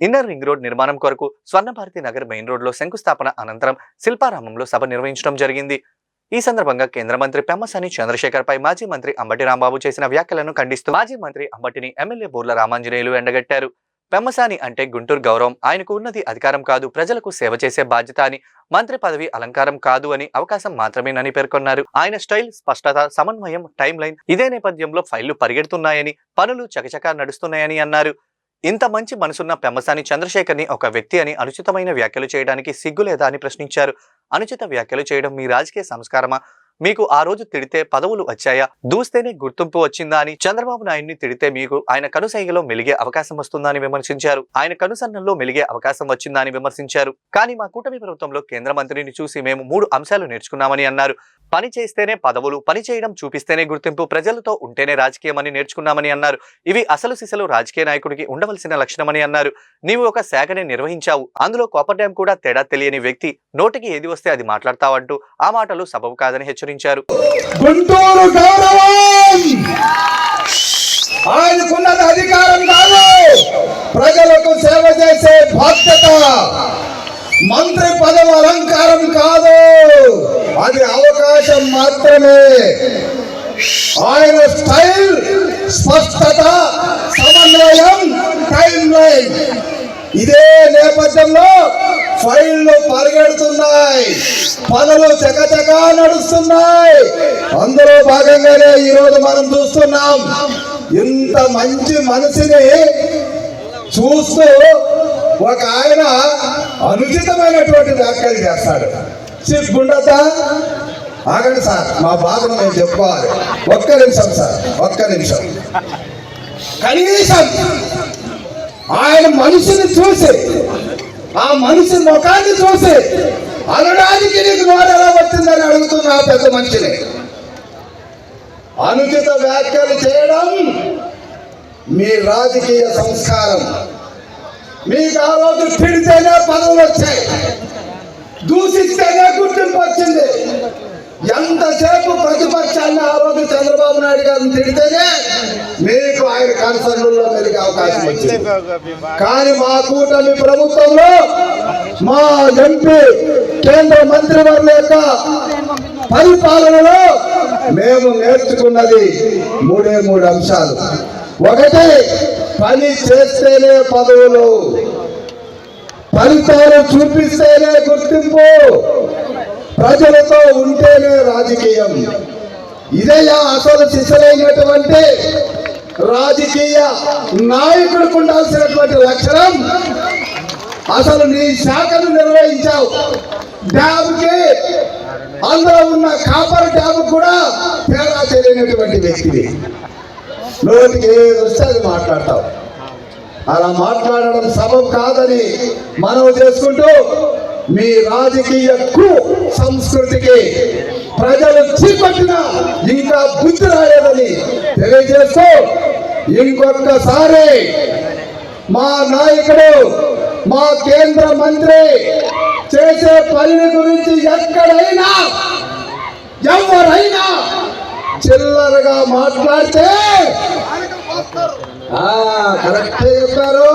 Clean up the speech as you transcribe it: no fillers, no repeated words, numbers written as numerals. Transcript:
Inner ring road నిర్మాణం కొరకు Swarnabharathi Nagar main road లో శంకుస్థాపన అనంతరం శిల్పారామంలో సభ నిర్వహించడం జరిగింది. ఈ సందర్భంగా కేంద్ర మంత్రి పెమ్మసాని చంద్రశేఖర్ పై మాజీ మంత్రి అంబటి రాంబాబు చేసిన వ్యాఖ్యలను ఖండిస్తూ మాజీ మంత్రి అంబటిని ఎమ్మెల్యే బూర్ల రామాంజనేయులు ఎండగట్టారు. పెమ్మసాని అంటే గుంటూరు గౌరవం, ఆయనకు ఉన్నది అధికారం కాదు, ప్రజలకు సేవ చేసే బాధ్యత అని, మంత్రి పదవి అలంకారం కాదు అని, అవకాశం మాత్రమేనని పేర్కొన్నారు. ఆయన స్టైల్, స్పష్టత, సమన్వయం, టైం లైన్ ఇదే నేపథ్యంలో ఫైళ్లు పరిగెడుతున్నాయని, పనులు చకచకా నడుస్తున్నాయని అన్నారు. ఇంత మంచి మనసున్న పెమ్మసాని చంద్రశేఖర్ ని ఒక వ్యక్తి అని అనుచితమైన వ్యాఖ్యలు చేయడానికి సిగ్గులేదా అని ప్రశ్నించారు. అనుచిత వ్యాఖ్యలు చేయడం మీ రాజకీయ సంస్కారమా? మీకు ఆ రోజు తిడితే పదవులు వచ్చాయా? దూస్తేనే గుర్తింపు వచ్చిందా అని చంద్రబాబు నాయుడిని తిడితే మీకు ఆయన కనుసైగలో మెలిగే అవకాశం వస్తుందా అని విమర్శించారు. ఆయన కనుసన్నల్లో మెలిగే అవకాశం వచ్చిందా అని విమర్శించారు. కానీ మా కూటమి ప్రభుత్వంలో కేంద్ర మంత్రిని చూసి మేము 3 అంశాలు నేర్చుకున్నామని అన్నారు. పని చేస్తేనే పదవులు, పని చేయడం చూపిస్తేనే గుర్తింపు, ప్రజలతో ఉంటేనే రాజకీయం అని నేర్చుకున్నామని అన్నారు. ఇవి అసలు సిసలు రాజకీయ నాయకుడికి ఉండవలసిన లక్షణమని అన్నారు. నీవు ఒక శాఖని నిర్వహించావు, అందులో కోపర్ డ్యాం కూడా తేడా తెలియని వ్యక్తి, నోటికి ఏది వస్తే అది మాట్లాడతావంటూ ఆ మాటలు సబబు కాదని హెచ్చరించారు. గుంటూరు గౌరవం ఆయనకున్నది అధికారం కాదు, ప్రజలకు సేవ చేసే బాధ్యత. మంత్రి పదవి అలంకారం కాదు, అది అవకాశం మాత్రమే. ఆయన స్టైల్, స్పష్టత, సమన్వయం, టైం లైన్ ఇదే నేపథ్యంలో ఫైళ్లు పరిగెడుతున్నాయి, పనులు చకచకా నడుస్తున్నాయి. అందులో భాగంగానే ఈరోజు మనం చూస్తున్నాం. ఇంత మంచి మనిషిని చూస్తూ ఒక ఆయన అనుచితమైనటువంటి వ్యాఖ్యలు చేస్తాడు. సిగ్గుండదా? ఆగండి సార్, మా బాధను మేము చెప్పుకోవాలి. ఒక్క నిమిషం సార్, ఒక్క నిమిషం. కనీసం ఆయన మనిషిని చూసి, ఆ మనిషి ముఖాన్ని చూసి అనడానికి నీకు నోరు ఎలా వచ్చిందని అడుగుతున్నా పెద్ద మనిషిని. అనుచిత వ్యాఖ్యలు చేయడం మీ రాజకీయ సంస్కారం. మీకు ఆ రోజు తిడితేనే పదవులు వచ్చాయి, దూషిస్తేనే గుర్తింపు వచ్చింది. ఎంతసేపు ప్రతిపక్షాన్ని ఆ రోజు చంద్రబాబు నాయుడు గారిని తిడితేనే మీకు ఆయన కన్సర్న్లో మెలిగే అవకాశం వచ్చింది. కానీ మా కూటమి ప్రభుత్వంలో మా ఎంపీ, కేంద్ర మంత్రివర్గ యొక్క పరిపాలనలో మేము నేర్చుకున్నది 3 అంశాలు. ఒకటి, పని చేస్తేనే పదవులు, ఫలితాలు చూపిస్తేనే గుర్తింపు, ప్రజలతో ఉంటేనే రాజకీయం. ఇదే అసలు సిసలైనటువంటి రాజకీయ నాయకుడికి ఉండాల్సినటువంటి లక్షణం. అసలు నీ శాఖను నిర్వహించావు, డ్యామ్కి అందులో ఉన్న కాపర్ డ్యామ్ కూడా తేడా తెలియనటువంటి వ్యక్తివి. నోటికి ఏది వస్తే అది మాట్లాడతావు. అలా మాట్లాడడం సబబు కాదని మనం చేసుకుంటూ మీ రాజకీయ సంస్కృతికి ప్రజలు చీపట్టిన ఇంకా బుద్ధి రాలేదని తెలియజేస్తూ, ఇంకొకసారి మా నాయకుడు, మా కేంద్ర మంత్రి చేసే పని గురించి ఎక్కడైనా ఎవరైనా చిల్లరగా మాట్లాడితే కరెక్టే చెప్పారు.